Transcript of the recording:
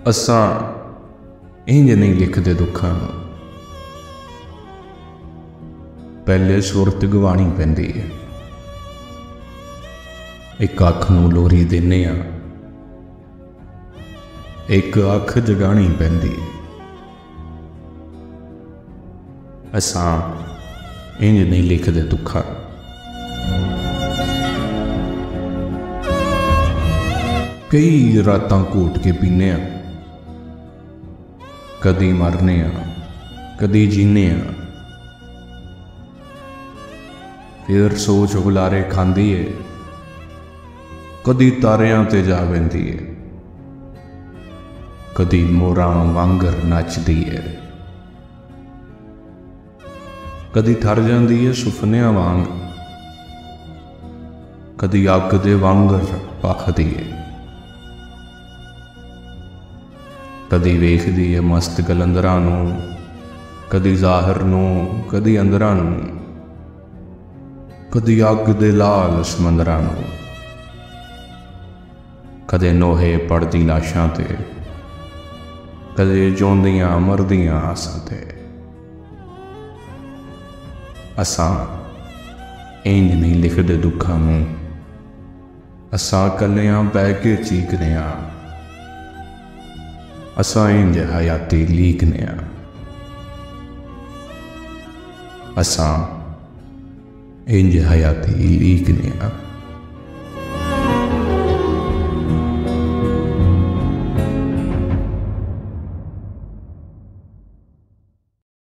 असां इंज नहीं लिखते दुखां नूं, पहले सुरत गवाणी पैंदी है। एक अख नूं लोरी देने आ, एक अख जगाणी पैंदी है। असां इंज नहीं लिखते दुखां। कई रातां घोट के पीने आ, कदी मरने आ, कदी जीने आ। फिर सोच हुलारे खांदी है, कदी तारियां ते जा बैंदी है, कदी मोरां वांगर नचदी है, कदी ठर जांदी है सुफनियां वांग, कदी अग दे वांगर भखदी है, कदी वेखदी है मस्त कलंदरां नूं, कदी ज़ाहिर नूं, कदी अंदरां नूं, कदी अग दे लाल समंदरां नूं, कदे नोहे पड़दी लाशां ते, कदे जोंदियां मरदियां आसां ते। असां इंज नहीं लिखदे दुखां नूं, असां कल्लियां बैह के चीकने आ, असां इंज हयाती लीकने आ, असां इंज हयाती लीकने आ।